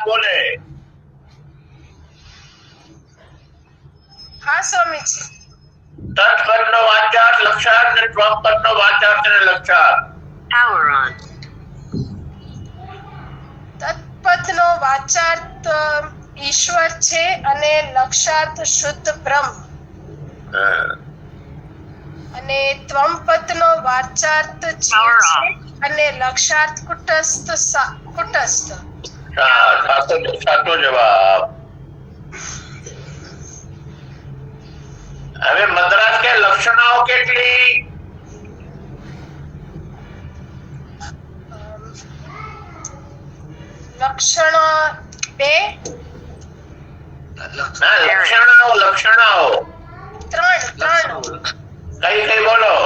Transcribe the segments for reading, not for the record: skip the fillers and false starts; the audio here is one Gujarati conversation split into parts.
બોલે. હા સ્વામીજી. તત્પદનો વાચાર્થ લક્ષાર્થ અને ત્વપદનો વાચાર્થ અને લક્ષાર્થ. Power on. તત્પદનો વાચાર્થ ઈશ્વર છે અને લક્ષાર્થ શુદ્ધ બ્રહ્મ. અને ત્વમપદનો વાચાર્થ જીવ છે અને લક્ષાર્થ કુટસ્થ કુટસ્થ. સાચો જવાબ. હવે મદ્રાસ કે લક્ષણાઓ કેટલી? લક્ષણ 2. લક્ષણાઓ 3. કઈ કઈ બોલો.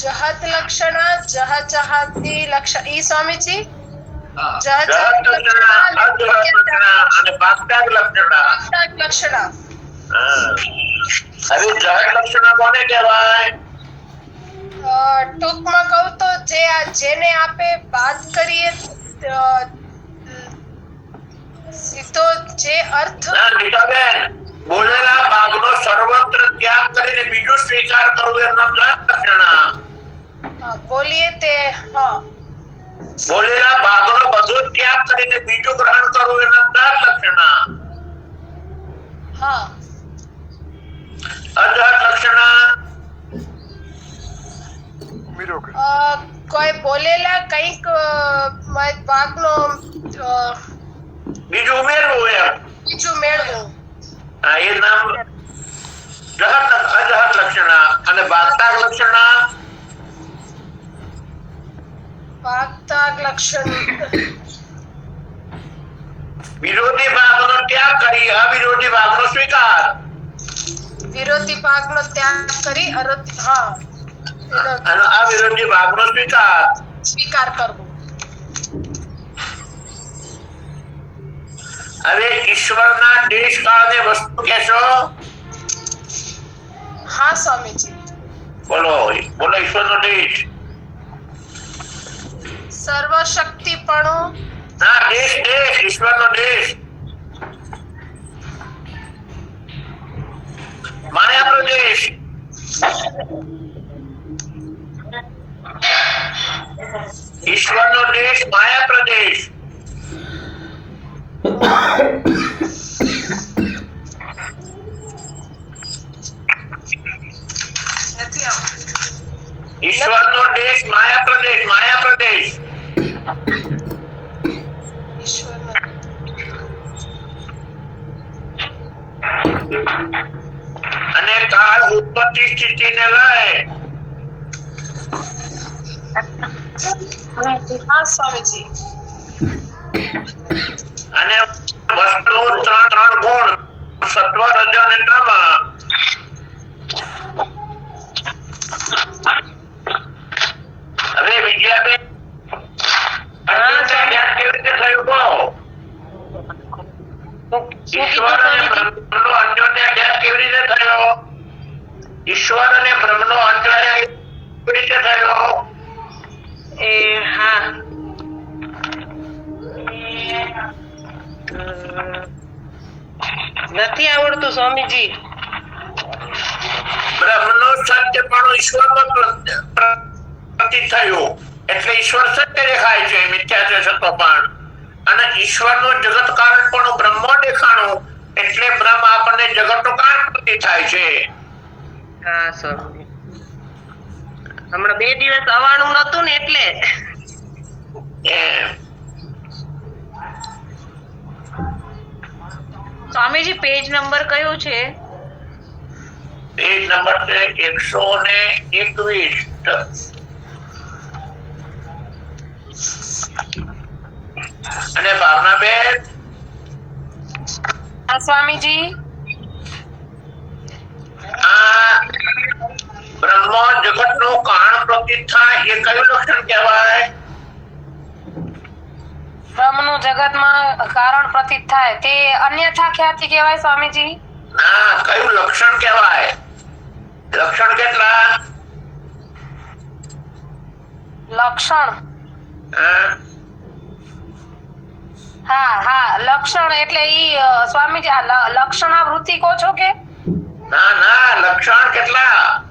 જહત લક્ષણા, જહાતી લક્ષણ. ઈ સ્વામીજી જહત લક્ષણા, અજહત લક્ષણા અને પાક્તાગ લક્ષણા. લક્ષણા. હવે જહત લક્ષણા કોને કહેવાય? ટૂંકમાં કહું તો જેને આપે વાત કરીએ સીધો જે અર્થ. નીતાબેન, બોલેલા ભાગનો સર્વત્ર ત્યાગ કરીને બીજું સ્વીકાર કરવું એમ નામ જહત લક્ષણા. બોલીએ તે બોલેલા ભાગનો બધો ત્યાગ કરીને બીજું ગ્રહણ કરવું એમ નામ જહત લક્ષણા. અજહત લક્ષણા કોઈ બોલેલા કઈક ભાગનો બીજું ઉમેરવું એમ. બીજું મેળવું. એ નામ અજહત લક્ષણા. અને ભાગતાગ લક્ષણા. ભાગતાગ લક્ષણ વિરોધી ભાગનો ત્યાગ કરી અવિરોધી ભાગનો સ્વીકાર. વિરોધી ભાગનો ત્યાગ કરી અને અવિરોધી ભાગનો સ્વીકાર કરવો. હવે ઈશ્વરના દેશ કાળને વસ્તુ કહેશો? હા સ્વામીજી. બોલો બોલો. ઈશ્વરનો દેશ. સર્વશક્તિપણું. ના, દેશ દેશ. ઈશ્વરનો દેશ. માયા પ્રદેશ. ઈશ્વરનો દેશ માયા પ્રદેશ. ઈશ્વરનો દેશ માયા પ્રદેશ. માયા પ્રદેશ. અને કાળ ઉત્પત્તિ સ્થિતિને લય. હા સ્વામીજી. અને વસ્તુઓ ત્રણ ગુણ સત્વ રજ અને તમ. હવે વિદ્યાબેન, કેવી રીતે થયું કહો? ઈશ્વર અને બ્રહ્મનો અન્યોન્ય જ્ઞાન કેવી રીતે થયો? ઈશ્વર અને બ્રહ્મનો અન્યોન્ય કેવી રીતે થયો? નથી આવડતું સ્વામીજી. બ્રહ્મનો સત્યપણું ઈશ્વરમાં પ્રતીત થયું એટલે ઈશ્વર સત્ય દેખાય છે, મિથ્યા છે સત્વપણ. અને ઈશ્વરનું જગત કારણપણું બ્રહ્મ દેખાણું એટલે બ્રહ્મ આપણને જગતનું કારણ પ્રતીત થાય છે. હા સ્વામી. હમણાં 2 દિવસ આવવાનું નતું ને એટલે. સ્વામીજી પેજ નંબર કયો છે? પેજ નંબર છે 121. અને ભાવનાબેન. હા સ્વામીજી. આ બ્રહ્મ જગતનું કારણ પ્રતીત થાય એ કયું લક્ષણ કહેવાય? બ્રહ્મનું જગતમાં કારણ પ્રતીત થાય તે અન્યથા ખ્યાતિ કહેવાય સ્વામીજી. ના, કયું લક્ષણ કહેવાય? લક્ષણ કેટલા? લક્ષણ હા લક્ષણ એટલે ઈ સ્વામીજી આ લક્ષણાવૃત્તિ કહો છો કે? ના લક્ષણ કેટલા?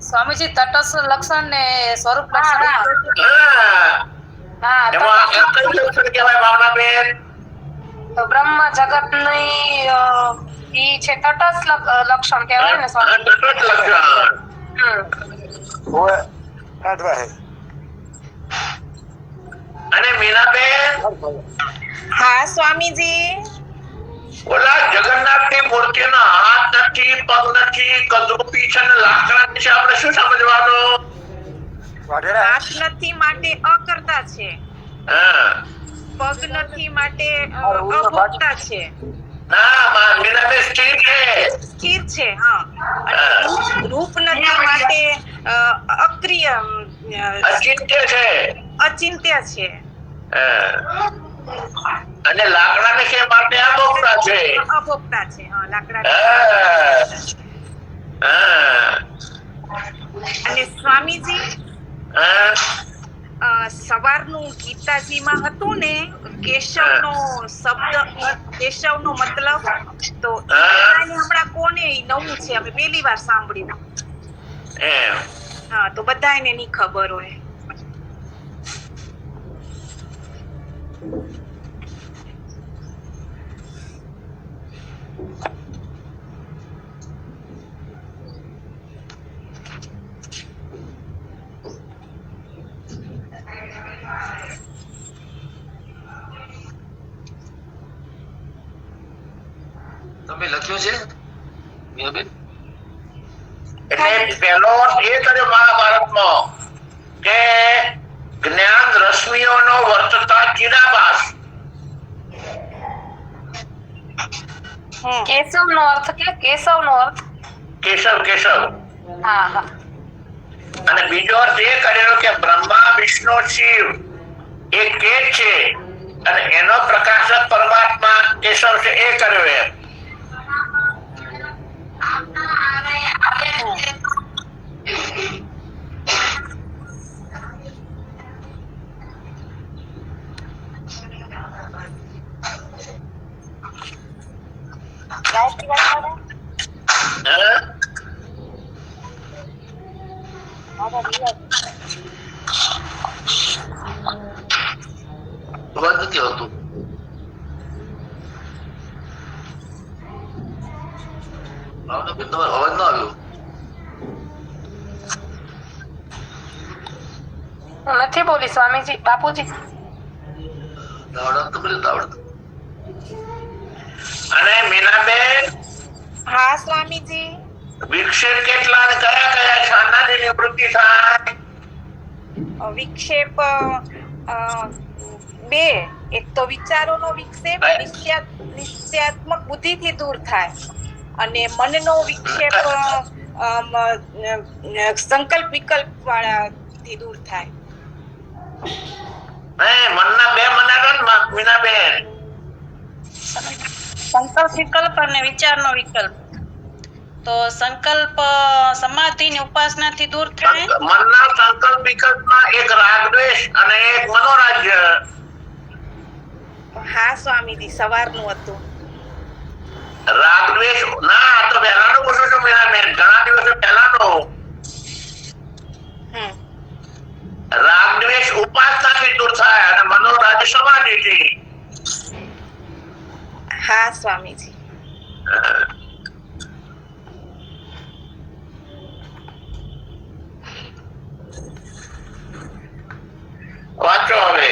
સ્વામીજી તટસ્થ લક્ષણ ને સ્વરૂપ હા, લક્ષણ. હા એમાં કયું લક્ષણ કહેવાય ભાવનાબેન? તો બ્રહ્મ જગત ની ઈ છે તટસ્થ લક્ષણ કહેવાય ને સ્વામી. તટસ્થ લક્ષણ. અને મીનાબેન, હા સ્વામીજી. ઓલા જગન્નાથ ની મૂર્તિનો હાથ નથી, પગ નથી, કદરૂપી છે ને લાકડા છે, આપણે શું સમજવાનું? હાથ નથી માટે અકર્તા છે, હા પગ નથી માટે અભોક્તા છે, ના મીનાબેન સ્થિર છે. સ્થિર છે. હા. અને રૂપ નથી માટે અક્રિય અચિંત્ય છે. અચિંત્ય છે. હા. અને લાકડા ને કે માટે અભોક્તા છે. અભોક્તા છે. હા લાકડા. અને સ્વામીજી સવારનું ગીતાજીમાં હતું ને કેશવનો શબ્દ, કેશવનો મતલબ, તો બધાને હમણાં કોને નવું છે, અમે પહેલી વાર સાંભળ્યું. એમ હા તો બધાને નહીં ખબર હોય. તમે લખ્યું છે મીનાબેન? એટલે પહેલો એ કર્યો મહાભારતમાં કે જ્ઞાન રશ્મિઓનો વર્તતા ચિરાભાસ. કેશવ નો અર્થ કે કેશવ નો અર્થ? કેશવ. હા. અને બીજો અર્થ એ કરેલો કે બ્રહ્મા વિષ્ણુ શિવ એક જ છે અને એનો પ્રકાશક પરમાત્મા કેશવ છે, એ કર્યો એમ. અવાજ નથી આવતો. ભાવનાબેન, તમારો અવાજ ન આવ્યો. હું નથી બોલી સ્વામીજી. બાપુજી આવડત તમને આવડત. અને મીનાબેન, હા સ્વામીજી. વિક્ષેપ કેટલા અને કયા છાનાની નિવૃત્તિ થાય? વિક્ષેપ બે. એક તો વિચારોનો વિક્ષેપ નિશ્ચયાત્મક બુદ્ધિથી દૂર થાય, અને મનનો વિક્ષેપ સંકલ્પ વિકલ્પ વાળાથી દૂર થાય. મનના બે મનાડો મીનાબેન. સંકલ્પ વિકલ્પ અને વિચારનો વિકલ્પ. તો સંકલ્પ સમાધિ ની ઉપાસના થી દૂર થાય. મનના સંકલ્પ વિકલ્પમાં એક રાગદ્વેષ અને એક મનોરાજ્ય. હા સ્વામીજી, સવારનું હતું. રાગદ્વેષ ના, આ તો પહેલાનું પૂછું છું મીનાબેન, ઘણા દિવસો પહેલાનો. રાગદ્વેષ ઉપાસનાથી દૂર થાય અને મનોરાજ્ય સમાધિથી. હા સ્વામીજી. વાંચો હવે.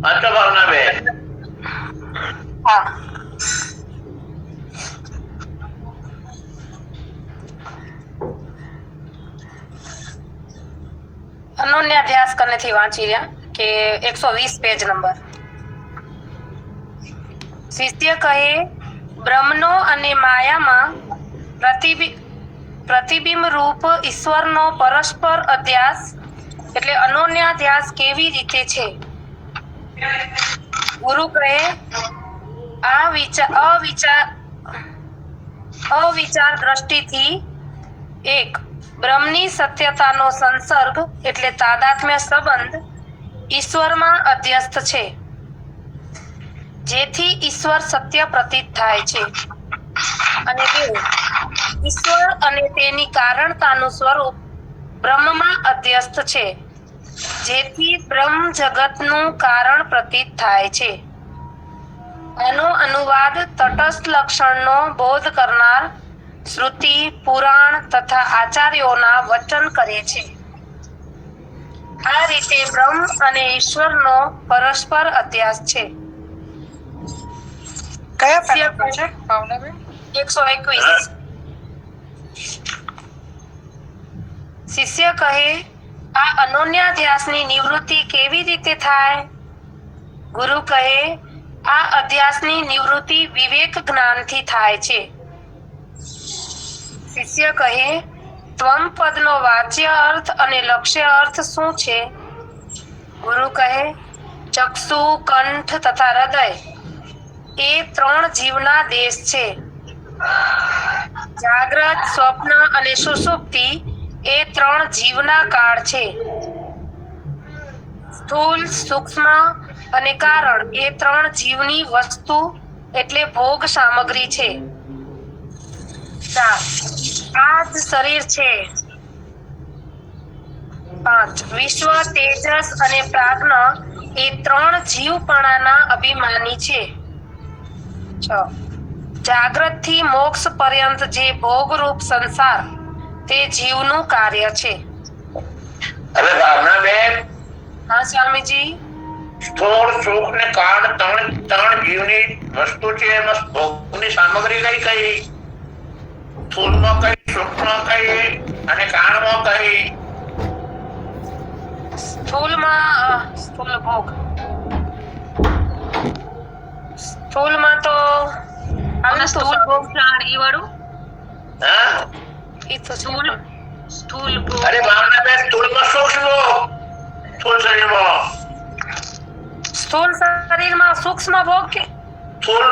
વાંચો ભાવનાબેન. હા. અનન્યાધ્યાસ કનેથી વાંચી રહ્યા કે 120 પેજ નંબર. શિષ્ય કહે, બ્રહ્મનો અને માયામાં પ્રતિબિંબ રૂપ ઈશ્વરનો પરસ્પર અધ્યાસ એટલે અનન્યાધ્યાસ કેવી રીતે છે? ગુરુ કહે, અવિચાર દ્રષ્ટિથી એક, બ્રહ્મની સત્યતાનો સંસર્ગ એટલે તાદાત્મ્ય સંબંધ ઈશ્વરમાં અધ્યસ્ત છે, જેથી ઈશ્વર સત્ય પ્રતીત થાય છે. અને બે, ઈશ્વર અને તેની કારણતાનું સ્વરૂપ બ્રહ્મમાં અધ્યસ્ત છે, જેથી બ્રહ્મ જગતનું કારણ પ્રતીત થાય છે. આનો અનુવાદ તટસ્થ લક્ષણનો બોધ કરનાર શ્રુતિ, પુરાણ તથા આચાર્યોના વચન કરે છે. આ રીતે બ્રહ્મ અને ઈશ્વરનો પરસ્પર અધ્યાસ છે. કયા પાના પર છે ભાવનાબેન? 121. શિષ્ય કહે, આ અનોન્યાધ્યાસની નિવૃત્તિ કેવી રીતે થાય? ગુરુ કહે, આ અધ્યાસની નિવૃત્તિ વિવેક જ્ઞાનથી થાય છે. શિષ્ય કહે, ત્વમ પદનો વાચ્ય અર્થ અને લક્ષ્ય અર્થ શું છે? ગુરુ કહે, ચક્ષુ, કંઠ તથા હૃદય એ 3 જીવના દેશ છે. જાગ્રત, સ્વપ્ન અને સુષુપ્તિ એ 3 જીવના કાળ છે. સ્થૂલ, સૂક્ષ્મ અને કારણ એ 3 જીવની વસ્તુ એટલે ભોગ સામગ્રી છે. 4, આ જ શરીર છે. 5, વિશ્વ, તેજસ અને પ્રાજ્ઞ એ 3 જીવપણાના અભિમાની છે. 6, જાગ્રત થી મોક્ષ પર્યંત જે ભોગરૂપ સંસાર તે જીવનું કાર્ય છે. હવે ભાવનાબેન, હા સ્વામીજી. સ્થૂળ, સૂક્ષ્મ ને કારણ ત્રણ જીવની વસ્તુ છે. એમાં ભોગની સામગ્રી કઈ કઈ? સ્થૂળમાં કઈ, સૂક્ષ્મમાં કઈ અને કાળમાં કઈ? સ્થૂલ ભોગ. સ્થૂલમાં તો અને સ્થૂળ ભોગ પ્રાણ ઈ વાળું હા, ઈ તો સ્થૂળ ભોગ. અરે ભાવનાબેન, સ્થૂળમાં સૂક્ષ્મ ભોગ, સ્થૂળ શરીરમાં. સ્થૂળ શરીરમાં સૂક્ષ્મ ભોગ કે સ્થૂળ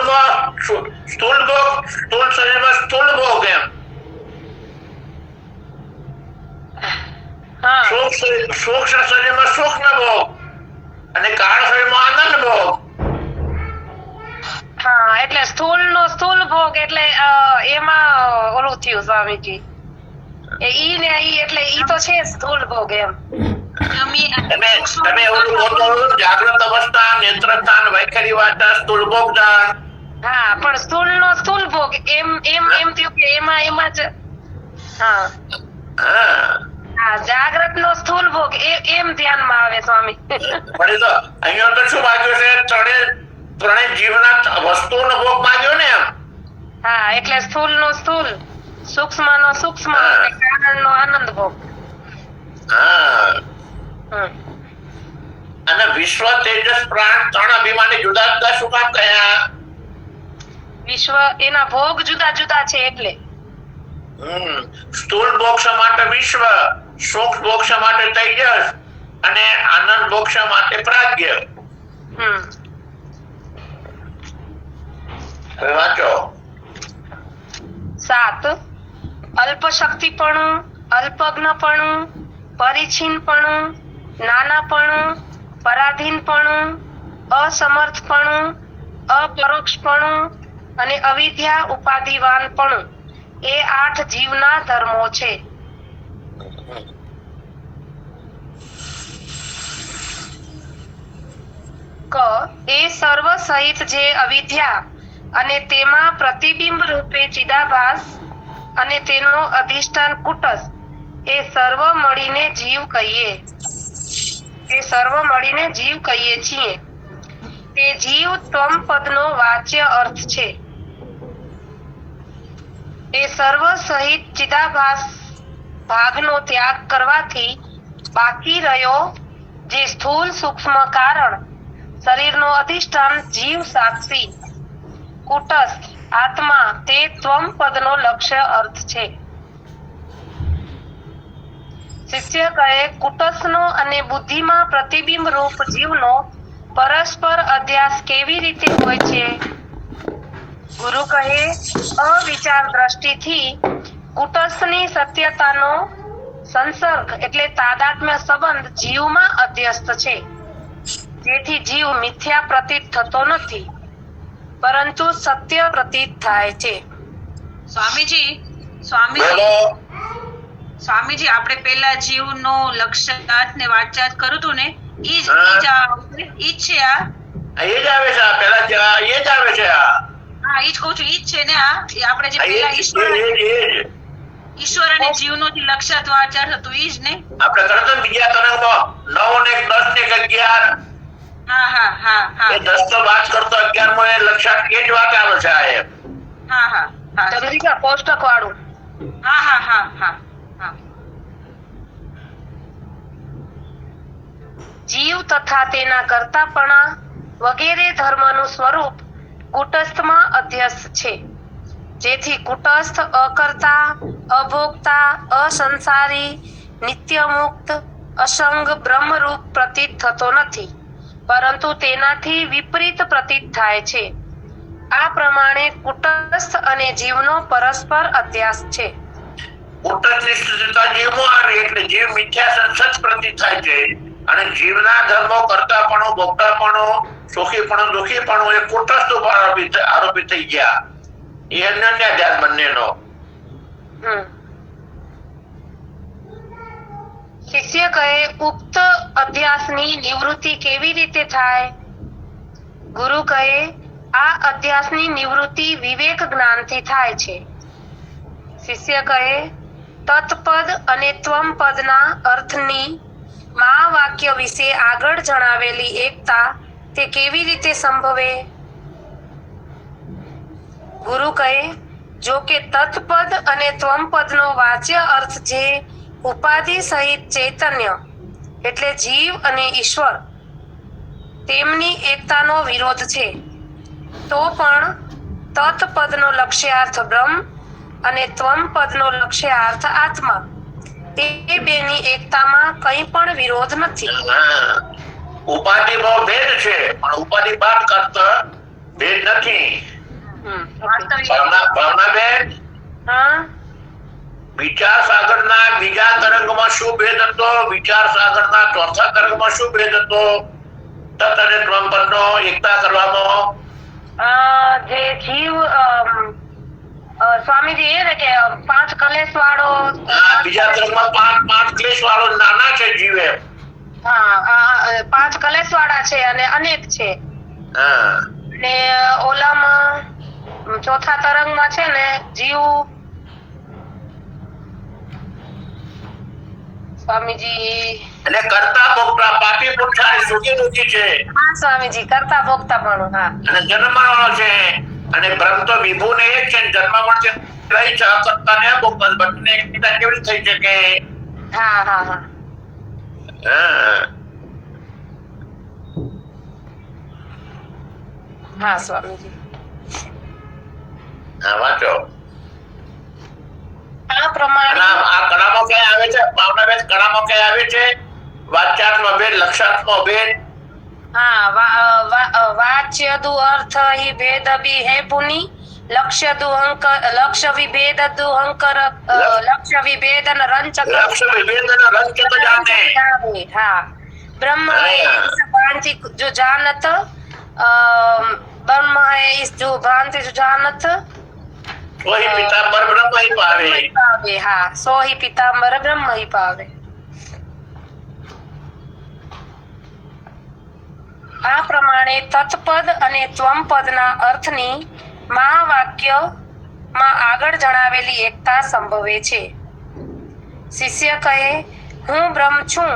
શરીરમાં સ્થૂળ ભોગ એમ. હા સૂક્ષ્મ શરીરમાં સૂક્ષ્મ ભોગ અને કાળ શરીરમાં આનંદ ભોગ. હા એટલે સ્થૂળ નો સ્થૂળ ભોગ એટલે એમાં ઓલું થયું સ્વામીજી. ઈ ને ઈ એટલે ઈ તો છે સ્થૂળ ભોગ એમ. તમે એવું બોલો, જાગ્રત અવસ્થા, નેત્રસ્થાન, વૈખરી વાતા, સ્થૂળ ભોગ જાણ. હા પણ સ્થૂળ નો સ્થૂળ ભોગ એમ થયું કે એમાં જ. હા હા, જાગ્રત નો સ્થૂળ ભોગ એમ ધ્યાનમાં આવે સ્વામી. પણ તો અહીંયા તો શું માગ્યું છે? ત્રણેય જીવના વસ્તુનો ભોગ માગ્યો ને એમ. હા એટલે સ્થૂળ નો સ્થૂળ, સૂક્ષ્મ નો સૂક્ષ્મ અને કારણ નો આનંદ ભોગ. હા, હમ. અને વિશ્વ, તેજસ, પ્રાણ 3 અભિમાની જુદા જુદા શું કામ કયા? વિશ્વ એના ભોગ જુદા જુદા છે એટલે. સ્થૂળ મોક્ષ માટે વિશ્વ, સૂક્ષ્મ મોક્ષ માટે તેજસ અને આનંદ મોક્ષ માટે પ્રાજ્ઞ. વાંચો. 7, અલ્પ શક્તિપણું, અલ્પજ્ઞપણું, પરિચ્છિન્નપણું, નાનાપણું, પરાધીનપણું, અસમર્થપણું, અપરોક્ષપણું અને અવિદ્યા ઉપાધિવાનપણું એ 8 જીવના ધર્મો છે. ક, એ સર્વ સહિત જે અવિદ્યા અને તેમાં પ્રતિબિંબ રૂપે ચિદાભાસ અને તેનો અધિષ્ઠાન કુટસ એ સર્વ મળીને જીવ કહીએ છીએ. તે જીવ ત્વમ પદનો વાચ્ય અર્થ છે. એ સર્વ સહિત ચિદાભાસ ભાગનો ત્યાગ કરવાથી બાકી રહ્યો જે સ્થૂળ સૂક્ષ્મ કારણ શરીરનો અધિષ્ઠાન જીવ સાક્ષી કુટસ્થ આત્મા તે ત્વમ પદનો લક્ષ્ય અર્થ છે. શિષ્ય કહે, કુટસ્થનો અને બુદ્ધિમાં પ્રતિબિંબ રૂપ જીવનો પરસ્પર અધ્યાસ કેવી રીતે હોય છે? ગુરુ કહે, અવિચાર દ્રષ્ટિથી કુટસ્થની સત્યતાનો સંસર્ગ એટલે તાદાત્મ્ય સંબંધ જીવમાં અધ્યસ્ત છે, જેથી જીવ મિથ્યા પ્રતીત થતો નથી, પરંતુ સત્ય પ્રતીત થાય છે. સ્વામીજી આપણે પેલા જીવનો લક્ષ્યાર્થ ને વાચ્યાર્થ કર્યું હતું ને, ઈ જ છે આ. એ જ આવે છે આ પેલા એ જ આવે છે આ. હા, ઈ જ કહું છું, ઈ જ છે ને આ. આપણે જે પેલા ઈશ્વર અને જીવનો જે લક્ષ્યાર્થ વાચ્યાર્થ હતું ઈ જ ને. આપણે તરત જ બીજા તરંગમાં 9 ને 10 ને 11. હા હા હા હા. એ 10 તો વાત કરતો 11 માં એ લક્ષાર્થ એ જ વાત આવે છે આ એમ. હા હા હા. જગદીશા, કોષ્ટક વાળું. હા હા હા હા હા. જીવ તથા તેના કર્તાપણા વગેરે ધર્મનું સ્વરૂપ કુટસ્થમાં અધ્યસ્ત છે, જેથી કુટસ્થ અકર્તા, અભોક્તા, અસંસારી, નિત્યમુક્ત, અસંગ બ્રહ્મરૂપ પ્રતીત થતો નથી, પરંતુ તેનાથી વિપરીત પ્રતીત થાય છે. આ પ્રમાણે કુટસ્થ અને જીવનો પરસ્પર અધ્યાસ છે. કુટસ્થની સ્થિતિતા જીવમાં આવી એટલે જીવ મિથ્યા સંસદ પ્રતીત થાય છે, અને જીવના ધર્મો કર્તાપણું, ભોગતાપણું, સુખીપણું, દુઃખીપણું એ કુટસ્થ ઉપર આરોપિત થઈ ગયા. એ અનન્ય ધ્યાન બંનેનો. શિષ્ય કહે, ઉક્ત અધ્યાસની નિવૃત્તિ કેવી રીતે થાય? ગુરુ કહે, આ અધ્યાસની નિવૃત્તિ વિવેક જ્ઞાનથી થાય છે. શિષ્ય કહે, તત્પદ અને ત્વમ પદના અર્થની મા વાક્ય વિશે આગળ જણાવેલી એકતા તે કેવી રીતે સંભવે? ગુરુ કહે, જો કે તત્પદ અને ત્વમપદનો વાચ્ય અર્થ જે ઉપાધિ સહિત ચૈતન્ય એટલે જીવ અને ઈશ્વર તેમની એકતાનો વિરોધ છે, તો પણ તત્પદનો લક્ષ્યાર્થ બ્રહ્મ અને ત્વમપદનો લક્ષ્યાર્થ આત્મા તે બેની એકતામાં કંઈ પણ વિરોધ નથી. ઉપાધિમાં ભેદ છે, પણ ઉપાધિ બાદ કરતા ભેદ નથી. ભાવનાબેન, હા, વિચાર સાગરના બીજા તરંગમાં શું ભેદ હતો? વિચાર સાગરના ચોથા તરંગમાં શું ભેદ હતો? તત અને ત્વમપદનો એકતા કરવામાં જે જીવ સ્વામીજી એ ને કે 5 કલેશ વાળો, બીજા તરંગમાં 5 ક્લેશ વાળો નાના છે જીવ એમ. હા, 5 કલેશ વાળા છે અને અનેક છે. ને ઓલામાં ચોથા તરંગમાં છે ને જીવ સ્વામીજી એટલે કરતા ભોગતા, પાપી પુરુષાર્થ, સુખી દુઃખી છે. હા સ્વામીજી, કરતા ભોગતા પણ. હા, અને જન્મવાનો છે, અને બ્રહ્મ તો વિભુ ને એક છે, જન્મમાં છે રહી છે, કરતા ને ભોગતા બંને એકતા કેવી રીતે થઈ શકે? હા હા હા. હા સ્વામીજી. હા, વાંચો. આ પ્રમાણે આ કળામાં ક્યાં આવે છે? ભાવનાબેન, કળામાં ક્યાં આવે છે? વાચ્યાત્મક ભેદ, લક્ષાત્મક ભેદ. હા, વાચ્ય દુ અર્થ હિ ભેદ બી હે પુની, લક્ષ્ય દુ અંક, લક્ષ્ય વિભેદ દુ અંકર, લક્ષ્ય વિભેદ ન રંચક, લક્ષ્ય વિભેદ ન રંચક જાને. હા, બ્રહ્મ इस भ्रांति जो जानत, ब्रह्म है इस जो भ्रांति जो जानत, वही पिताम्बर ब्रह्म ही पावे. હા, સો હિ પિતાંબર બ્રહ્મ હિ પાવે. આ પ્રમાણે તત્પદ અને ત્વમપદના અર્થની મહાવાક્યમાં આગળ જણાવેલી એકતા સંભવે છે. શિષ્ય કહે, હું બ્રહ્મ છું,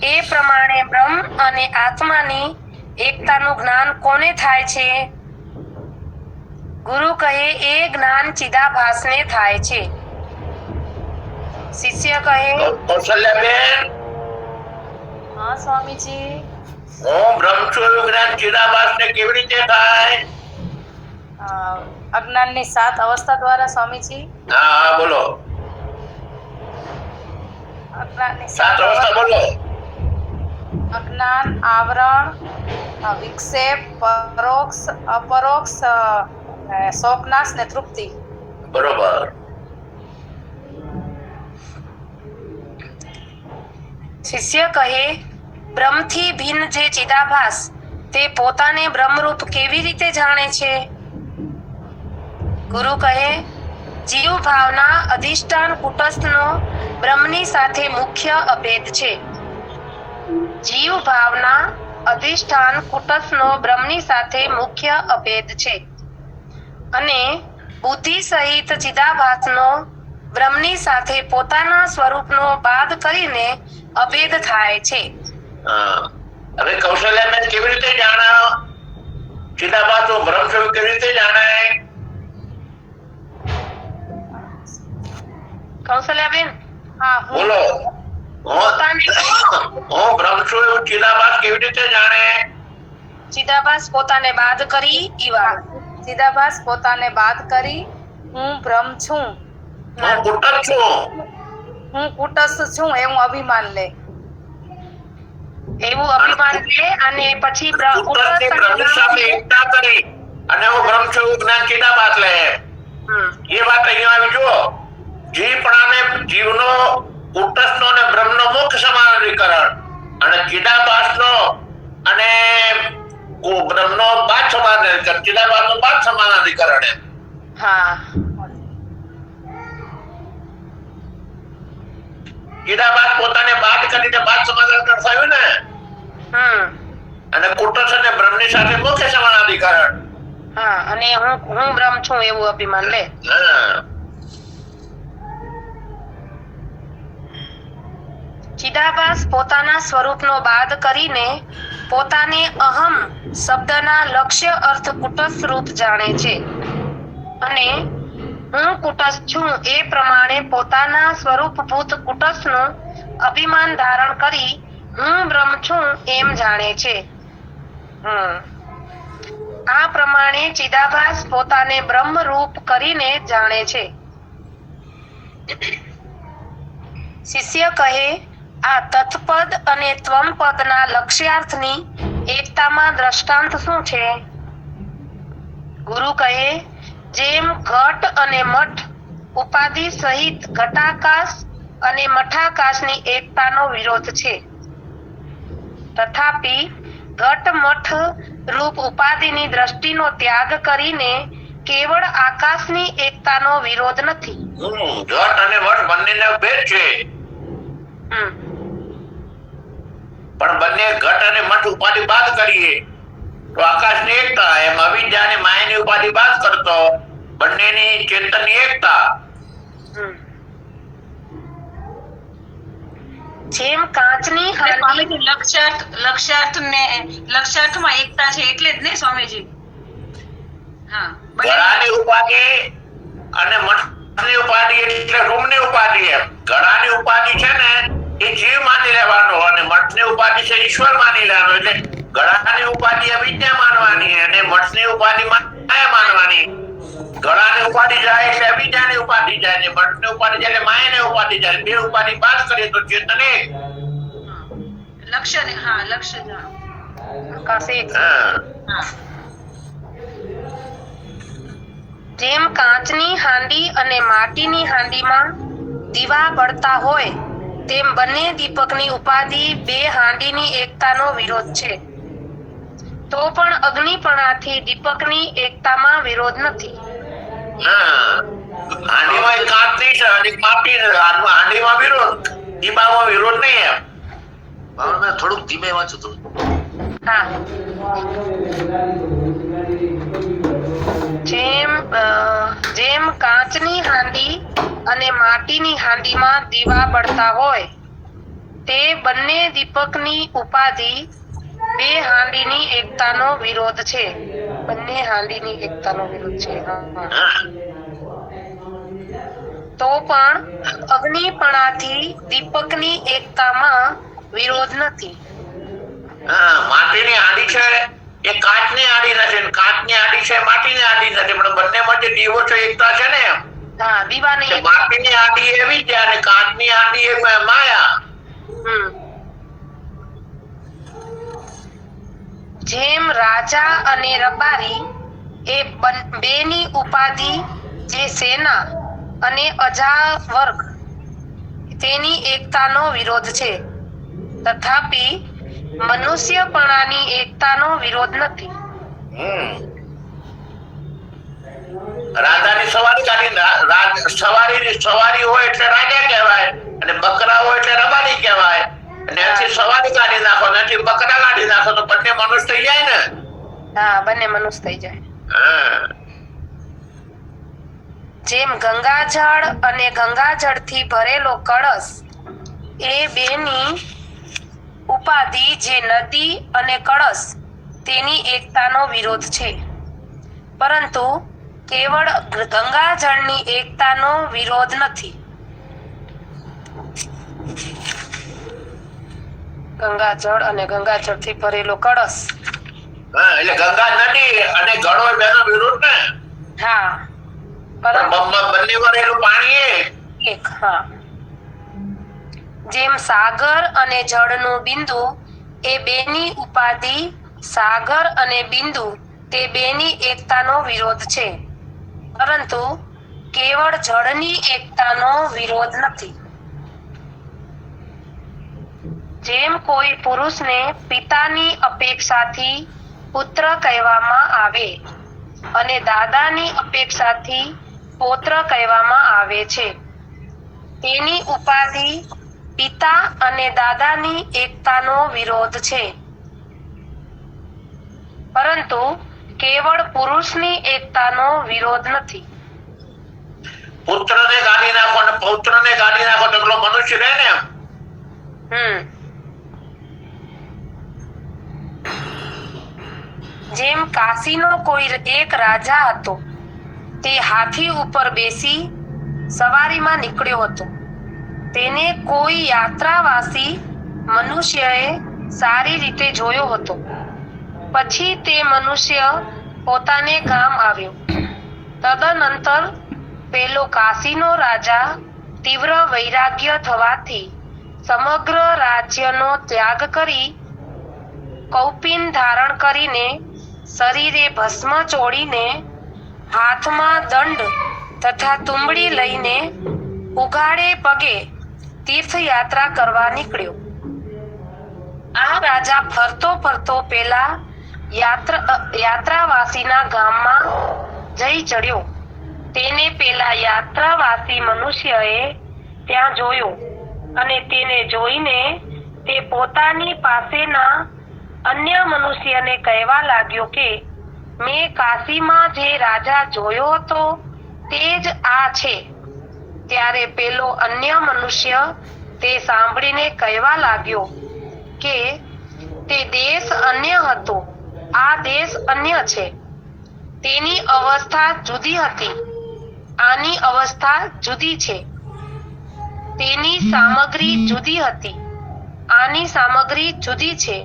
એ પ્રમાણે બ્રહ્મ અને આત્માની એકતાનું જ્ઞાન કોને થાય છે? ગુરુ કહે, એ જ્ઞાન ચિદાભાસને થાય છે. શિષ્ય કહે, કૌશલ્યાબેન, હા સ્વામીજી. હું બ્રહ્મ છું એવું જ્ઞાન ચિદાભાસને કેવી રીતે થાય? અજ્ઞાનની 7 અવસ્થા દ્વારા સ્વામીજી. હા, બોલો. અજ્ઞાનની 7 અવસ્થા બોલો. અજ્ઞાન, આવરણ, વિક્ષેપ, પરોક્ષ, અપરોક્ષ, શોકનાશ ને તૃપ્તિ. બરોબર. શિષ્ય કહે, બ્રહ્મથી ભિન્ન જે ચિદાભાસ તે પોતાને બ્રહ્મરૂપ કેવી રીતે જાણે છે? ગુરુ કહે, જીવ ભાવના અધિષ્ઠાન કુટસ્થનો બ્રહ્મની સાથે મુખ્ય અભેદ છે. જીવ ભાવના અધિષ્ઠાન કુટસ્થનો બ્રહ્મની સાથે મુખ્ય અભેદ છે અને બુદ્ધિ સહિત ચિદાભાસનો બ્રહ્મની સાથે પોતાના સ્વરૂપનો બાદ કરીને અભેદ થાય છે. હવે કૌશલ્યાબેન કેવી રીતે જાણા ચિદાભાસ નું બ્રહ્મ સ્વરૂપ કેવી રીતે જાણાય? કૌશલ્યાબેન, હા હું બોલો. હું બ્રહ્મ છું એવું ચિદાભાસ કેવી રીતે જાણે? ચિદાભાસ પોતાને બાદ કરી ઈવા. ચિદાભાસ પોતાને બાદ કરી હું બ્રહ્મ છું, હું કુટસ્થ છું. હું કુટસ્થ છું એવું અભિમાન લે. એવું અભિમાન લે અને પછી કુટસ્થની બ્રહ્મ સાથે એકતા કરી અને હું બ્રહ્મ છું એવું જ્ઞાન ચિદાભાસ લે. એ વાત અહીંયા આવી જુઓ. જીવપણાને જીવનો કુટસ્થનો અને બ્રહ્મનો મુખ્ય સમાનાધિકરણ અને ચિદાભાસનો અને બ્રહ્મનો બાદ સમાનાધિકરણ, ચિદાભાસનો બાદ સમાનાધિકરણ એમ. હા, ચિદાભાસ પોતાને બાદ કરીને બાદ સમાનાધિકરણ થયું ને, અને કુટસ્થ અને બ્રહ્મની સાથે મુખ્ય સમાનાધિકરણ. હા, અને હું બ્રહ્મ છું એવું અભિમાન લે. હા. ચિદાભાસ પોતાના સ્વરૂપનો બાદ કરીને પોતાને અહમ શબ્દના લક્ષ્ય અર્થ કુટસ્થ રૂપ જાણે છે અને હું કુટસ્થ છું એ પ્રમાણે પોતાના સ્વરૂપભૂત કુટસ્થનું અભિમાન ધારણ કરી હું બ્રહ્મ છું એમ જાણે છે. આ પ્રમાણે ચિદાભાસ પોતાને બ્રહ્મ રૂપ કરીને જાણે છે. શિષ્ય કહે, આ તત્પદ અને ત્વમપદના લક્ષ્યાર્થની એકતામાં દ્રષ્ટાંત શું છે? ગુરુ કહે, જેમ ઘટ અને મઠ ઉપાધિ સહિત ઘટાકાશ અને મઠાકાશની એકતાનો વિરોધ છે, તથાપિ ઘટ મઠ રૂપ ઉપાધિની દ્રષ્ટિનો ત્યાગ કરીને કેવળ આકાશની એકતાનો વિરોધ નથી. ઘટ અને મઠ બંનેનો ભેદ છે, પણ બંને ઘટ અને મઠ ઉપાધિ બાદ કરીએ તો આકાશની એકતા. એમ અવિદ્યા અને માયાની ઉપાધિ બાદ કરતો બંનેની ચેતનની એકતા. જેમ કાચની સ્વામીજી લક્ષ્યાર્થમાં એકતા છે એટલે જ ને સ્વામીજી? હા, ઘડાની ઉપાધિ અને મઠની ઉપાધિ એટલે રૂમની ઉપાધિ. એમ ઘડાની ઉપાધિ છે ને એ જીવ માની લેવાનો અને મઠની ઉપાધિ છે ઈશ્વર માની લેવાનો. એટલે ઘડાની ઉપાધિ અવિદ્યા માનવાની અને મઠની ઉપાધિ માયા માનવાની. ઘડાની ઉપાધિ જાય એટલે અવિદ્યાની ઉપાધિ જાય ને મઠની ઉપાધિ જાય એટલે માયાની ઉપાધિ જાય. બે ઉપાધિ બાદ કરીએ તો ચેતન એક. લક્ષ્ય જાણો. આકાશ એક. હા, જેમ કાચની હાંડી અને માટીની હાંડીમાં દીવા બળતા હોય તેમ બંને દીપકની ઉપાધિ બે હાંડીની એકતાનો વિરોધ છે. તો પણ અગ્નિપણાથી દીપકની એકતામાં વિરોધ નથી. હાંડીમાં એક કાચની છે અને એક માટી છે. હાંડીમાં વિરોધ, દીવામાં વિરોધ નહીં. એમ ભાવના થોડુંક ધીમે વાંચો તો. હા, જેમ કાચની હાંડી અને માટીની હાંડીમાં દીવા બળતા હોય તે બંને દીપકની ઉપાધિ બે હાંડીની એકતાનો વિરોધ છે. બંને હાંડીની એકતાનો વિરોધ છે. તો પણ અગ્નિપણાથી દીપકની એકતામાં વિરોધ નથી. માટીની હાંડી છે એ કાચની હાંડી નથી, કાચની હાંડી છે માટીની હાંડી નથી, પણ બંને વચ્ચે દીવો છે એકતા છે ને. એમ હા, દીવાની માટીની હાંડી એ વિદ્યા અને કાચની હાંડી એ માયા. જેમ રાજા અને રબારી એ બેની ઉપાધિ જે સેના અને અજા વર્ગ તેની એકતાનો વિરોધ છે, તથાપિ મનુષ્યપણાની એકતાનો વિરોધ નથી. રાજાની સવારી કાઢી સવારી હોય એટલે રાજા કહેવાય, અને બકરા હોય એટલે રબારી કહેવાય. અને એથી સવારી કાઢી નાખો ને એથી બકરા કાઢી નાખો તો બંને મનુષ્ય થઈ જાય ને. હા, બંને મનુષ્ય થઈ જાય. હા. જેમ ગંગાજળ અને ગંગાજળથી ભરેલો કળશ એ બેની ઉપાધિ જે નદી અને કળશ તેની એકતાનો વિરોધ છે, પરંતુ કેવળ ગંગાજળની એકતાનો વિરોધ નથી. ગંગાજળ અને ગંગાજળથી ભરેલો કળશ. હા, એટલે ગંગા નદી અને ગળો બેનો વિરોધ ને. હા, પણ પરંતુ બંને ભરેલું પાણી એક. હા, જેમ સાગર અને જળનું બિંદુ એ બેની ઉપાધિ સાગર અને બિંદુ તે બેની એકતાનો વિરોધ છે, પરંતુ કેવળ જળની એકતાનો વિરોધ નથી. જેમ કોઈ પુરુષને પિતાની અપેક્ષાથી પુત્ર કહેવામાં આવે અને દાદાની અપેક્ષાથી પૌત્ર કહેવામાં આવે છે, તેની ઉપાધિ પિતા અને દાદાની એકતાનો વિરોધ છે, પરંતુ કેવળ પુરુષની એકતાનો વિરોધ નથી. પુત્રને કાઢી નાખો અને પૌત્રને કાઢી નાખો તો પેલો મનુષ્ય રહે ને. જેમ કાશીનો કોઈ એક રાજા હતો, તે હાથી ઉપર બેસી સવારીમાં નીકળ્યો હતો. તેને કોઈ યાત્રાવાસી મનુષ્યએ સારી રીતે જોયો હતો. પછી તે મનુષ્ય પોતાને ગામ આવ્યો. તદનંતર પેલો કાશીનો રાજા તીવ્ર વૈરાગ્ય થવાથી સમગ્ર રાજ્યનો ત્યાગ કરી કૌપિન ધારણ કરીને શરીરે ભસ્મ ચોળીને હાથમાં દંડ તથા તુંબડી લઈને ઉઘાડે પગે તીર્થયાત્રા કરવા નીકળ્યો. આ રાજા ફરતો ફરતો પેલા યાત્રાવાસીના ગામમાં જઈ ચડ્યો. તેને પેલા યાત્રાવાસી મનુષ્યએ ત્યાં જોયો અને તેને જોઈને તે પોતાની પાસેના અન્ય મનુષ્યને કહેવા લાગ્યો કે મેં કાશીમાં જે રાજા જોયો હતો તે જ આ છે. ત્યારે પેલો અન્ય મનુષ્ય તે સાંભળીને કહેવા લાગ્યો કે તે દેશ અન્ય હતો, આ દેશ અન્ય છે. તેની અવસ્થા જુદી હતી, આની અવસ્થા જુદી છે. તેની સામગ્રી જુદી હતી, આની સામગ્રી જુદી છે.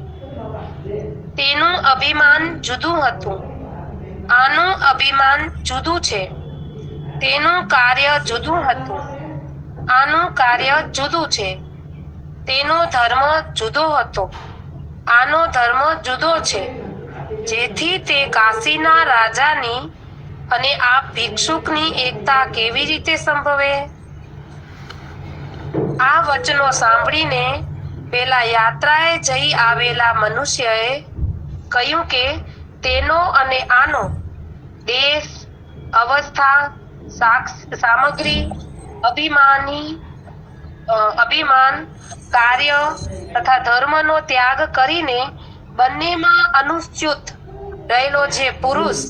તેનું અભિમાન જુદું હતું, આનું અભિમાન જુદું છે. તેનું કાર્ય જુદું હતું, આનું કાર્ય જુદું છે. તેનો ધર્મ જુદો હતો, આનો ધર્મ જુદો છે. જેથી તે કાશીના રાજાની અને આ ભિક્ષુકની એકતા કેવી રીતે સંભવે? આ વચનો સાંભળીને પેલા યાત્રાએ જઈ આવેલા મનુષ્યએ કહ્યું કે તેનો અને આનો દેશ, અવસ્થા, સામગ્રી, અભિમાન, કાર્ય તથા ધર્મનો ત્યાગ કરીને બંનેમાં અનુચ્યુત રહેલો જે પુરુષ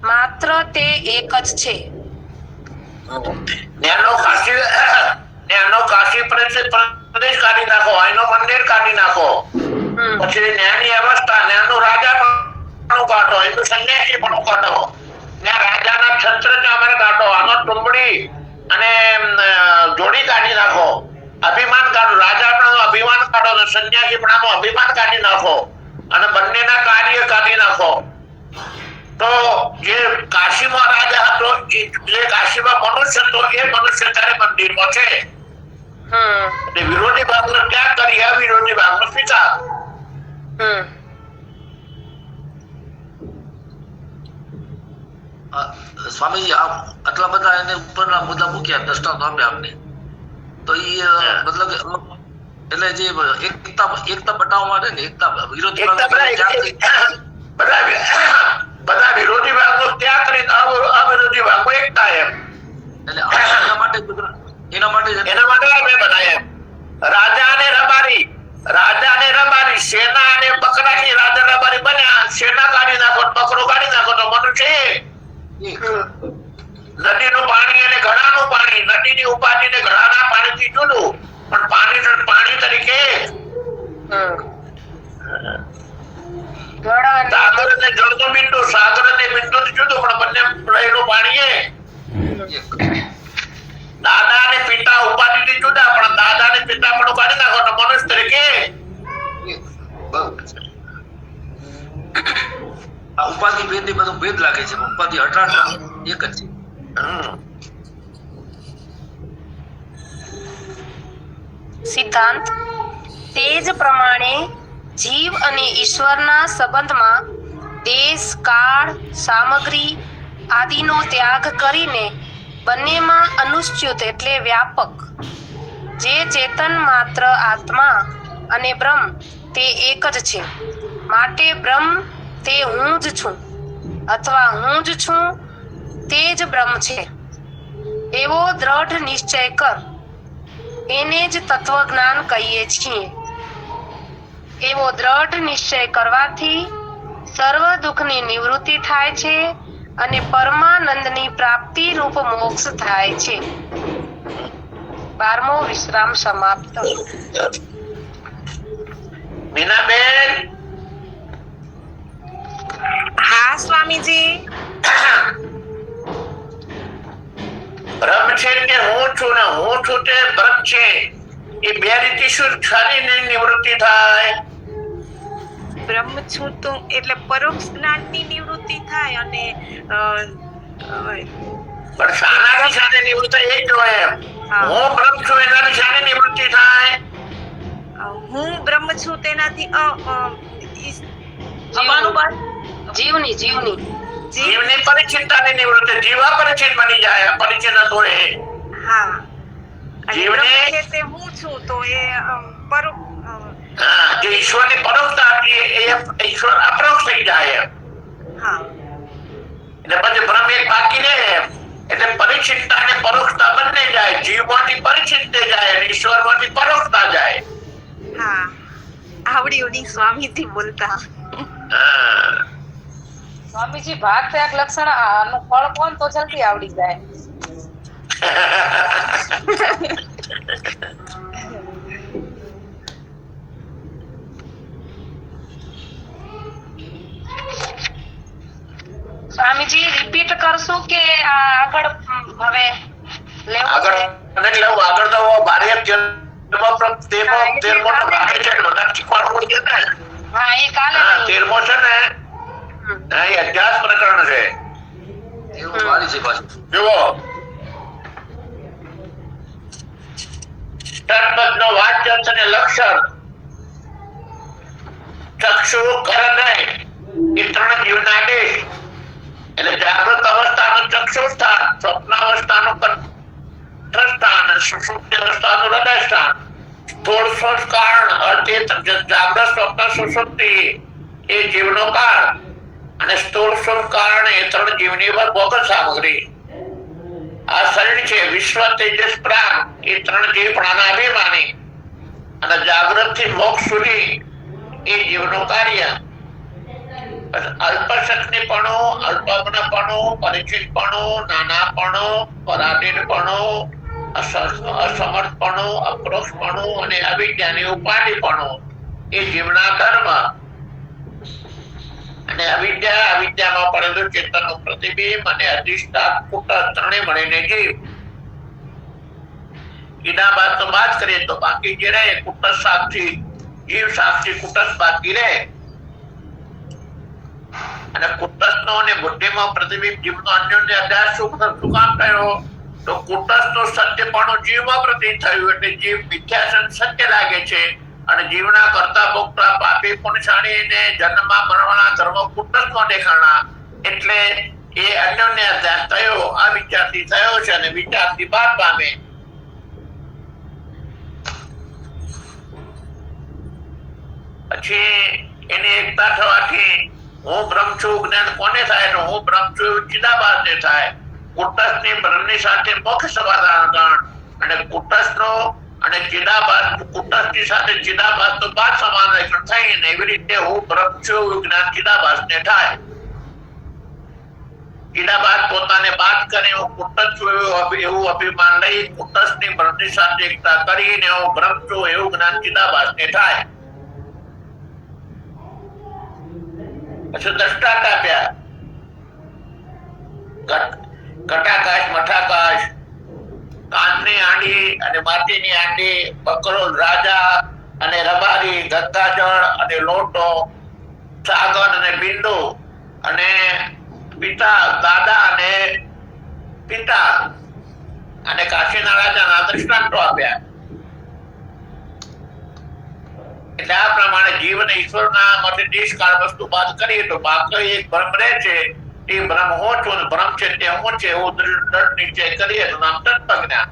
માત્ર તે એક જ છે. કાશી પ્રદેશ કાઢી નાખો, એનો મંદિર કાઢી નાખો, પછી ન્યાયની અવસ્થા, ન્યાયનું રાજા પણ કાઢો, એનું સંન્યાસી પણ કાઢો, રાજાના છત્ર કાઢો, આનો ટુંબડી અને જોડી કાઢી નાખો, અભિમાન કાઢો, રાજા પણ અભિમાન કાઢો, સંન્યાસી પણ અભિમાન કાઢી નાખો અને બંનેના કાર્ય કાઢી નાખો. તો જે કાશીમાં રાજા હતો, જે કાશીમાં મનુષ્ય હતો, એ મનુષ્ય ત્યારે મંદિરમાં છે. વિરોધી ભાગનો ત્યાગ કરી અવિરોધી ભાગનો સ્વીકાર. સ્વામીજી, આટલા બધા એને ઉપરના મુદ્દા મૂક્યા, દ્રષ્ટાંત આપ્યા આપને, તો એ મતલબ એટલે જે એકતા બતાવવા માટે ને એકતા વિરોધી એકતા બધા વિરોધી ભાગનો ત્યાગ કરીને અવિરોધી ભાગો એકતા એમ. એટલે એના માટે જ એના માટે આપણે બનાવ્યા રાજા અને રબારી સેના અને બકરાની રાજા રબારી બન્યા. સેના કાઢી નાખો બકરો કાઢી નાખો તો મનુષ્ય એક. નદીનું પાણી અને ઘડાનું પાણી, નદીની ઉપાધિ ને ઘડાના પાણીથી જુદું, પણ પાણી તરીકે સાગર અને જળનું બિંદુ, સાગર અને બિંદુ જુદું, પણ બંને રહેલું પાણી એક. દાદા અને પિતા ઉપાધિથી જુદા, પણ દાદા અને પિતા પણ કાઢી નાખો તો મનુષ્ય તરીકે આ ઉપાધિ ભેદ ની બધું ભેદ લાગે છે. ઉપાધિ હટાડ એક જ છે. સિદ્ધાંત તે જ પ્રમાણે જીવ અને ઈશ્વરના સંબંધમાં દેશ, કાળ, સામગ્રી આદિનો ત્યાગ કરીને બંનેમાં અનુચ્યુત એટલે વ્યાપક જે ચેતન માત્ર આત્મા અને બ્રહ્મ તે એક જ છે. માટે બ્રહ્મ તે હું જ છું અથવા હું જ છું તે જ બ્રહ્મ છે એવો દ્રઢ નિશ્ચય કર. એને જ તત્વજ્ઞાન કહીએ છીએ. એવો દ્રઢ નિશ્ચય કરવાથી સર્વ દુઃખની નિવૃત્તિ થાય છે અને પરમાનંદની પ્રાપ્તિ રૂપ મોક્ષ થાય છે. 12મો વિશ્રામ સમાપ્ત. મીનાબેન. હા સ્વામીજી. બ્રહ્મ છે કે હું છું ને હું છું તે બ્રહ્મ છે, એ બે રીતે શું શાની નિવૃત્તિ થાય? બ્રહ્મ છું તો એટલે પરોક્ષ જ્ઞાનની નિવૃત્તિ થાય અને પણ શાનાથી શાની નિવૃત્તિ એ જ હોય એમ. હું બ્રહ્મ છું એનાથી શાની નિવૃત્તિ થાય? હું બ્રહ્મ છું તેનાથી જીવની જીવની પરિચિતતાની નિવૃત્તિ. જીવ અપરિચિત બની જાય, અપરિચિત હતો એ. હા. જીવને તે હું છું તો એ જે ઈશ્વરની પરોક્ષતા હતી એ ઈશ્વર અપરોક્ષ થઈ જાય એમ. હા. એટલે પછી બ્રહ્મ એક બાકી રહે એમ. એટલે પરિચિતતા અને પરોક્ષતા બંને જાય. જીવમાંથી પરિચિત જાય અને ઈશ્વરમાંથી પરોક્ષતા જાય. હા, આવડ્યું નહીં સ્વામીજી બોલતા. સ્વામીજી ભાગ ત્યાગ લક્ષણ આનું ફળ કોણ તો જલ્દી આવડી જાય. સ્વામીજી રિપીટ કરશું કે આગળ હવે લેવું આગળ છે? એટલે આગળ તો બારે 13મો તો બારે છે એટલે બધા શીખવાનું હોય છે ને. હા, એ કાલે હા, 13મો છે ને એ અધ્યાસ પ્રકરણ છે. એવું વાળી છે પાછું. જુઓ, તત્પદનો વાચ્ય અને લક્ષણ ચક્ષુ કરને એ ત્રણ જીવના દેશ. એટલે જાગૃત અવસ્થાનું ચક્ષુ સ્થાન, સ્વપ્ન અવસ્થાનું કંઠસ્થાન, સુષુપ્તિ અવસ્થાનું હૃદય સ્થાન. સ્થૂળ સંસ્કાર અર્થે જાગૃત સ્વપ્ન સુષુપ્તિ એ જીવનો કાળ અને સ્થૂળ સંસ્કાર એ ત્રણ જીવની ભોગ સામગ્રી. આ શરીર છે વિશ્વ તેજસ પ્રાણ એ ત્રણ જીવ પ્રાણાભિમાની અને જાગૃત થી મોક્ષ સુધી એ જીવનું કાર્ય. અલ્પશક્તિપણું, અલ્પજ્ઞપણું, પરિચિતપણું, નાનાપણું, પરાધીનપણું, અસમર્થપણું, અપરોક્ષપણું અને અવિદ્યાની ઉપાધિપણું એ જીવના ધર્મ. અને અવિદ્યામાં પડેલું ચેતનનું પ્રતિબિંબ અને અધિષ્ઠાન કુટસ્થ ત્રણે મળીને જીવ. એના બાદ તો વાત કરીએ તો બાકી જે રહે કુટસ્થ સાક્ષી, જીવ સાક્ષી કુટસ્થ બાકી રહે. અને કુટસ્થનો અને બુદ્ધિમાં પ્રતિબિંબ જીવનો અન્યોન્ય અભ્યાસ શું કામ થયો? તો કુટસ્થનું સત્યપણું જીવમાં પ્રતીત થયું એટલે જીવ મિથ્યા સત્ય લાગે છે અને જીવના કરતા ભોગતા પાપી પુણ્યશાળીને જન્મમાં મરવાના ધર્મ કુટસ્થમાં દેખાણા. એટલે એ અન્યોન્ય અભ્યાસ થયો, આ વિચારથી થયો છે અને વિચારથી બાદ પામે. પછી એની એકતા થવાથી હું બ્રહ્મ છું જ્ઞાન કોને થાય તો હું બ્રહ્મ છું એવું ચિદાભાસને થાય. કુટસ્થની બ્રહ્મની સાથે મોક્ષ સમાધાન કારણ અને કુટસ્થનો અને ચિદાભાસ કુટસ્થની સાથે ચિદાભાસ તો બાદ સમાધાન થાય ને એવી રીતે હું બ્રહ્મ છું એવું જ્ઞાન ચિદાભાસને થાય. ચિદાભાસ પોતાને બાદ કરે હું કુટસ્થ છું એવું અભિમાન લઈ કુટસ્થની બ્રહ્મની સાથે એકતા કરીને હું બ્રહ્મ છું એવું જ્ઞાન ચિદાભાસને થાય. પછી દ્રષ્ટાંત આપ્યા ઘટાકાશ મઠાકાશ, કાનની આંડી અને માટીની આંડી, બકરો રાજા અને રબારી, ગંગાજળ અને લોટો, સાગર અને બિંદુ અને પિતા દાદા અને પિતા અને કાશીના રાજાના દ્રષ્ટાંતો આપ્યા. એટલે આ પ્રમાણે જીવને ઈશ્વરના માટે દેશકાળ વસ્તુ બાદ કરીએ તો બાકી એક બ્રહ્મ રહે છે. એ બ્રહ્મ હું છું બ્રહ્મ છે તે હું છે એવું દ્રઢ નિશ્ચય કરીએ તો નામ તત્વજ્ઞાન.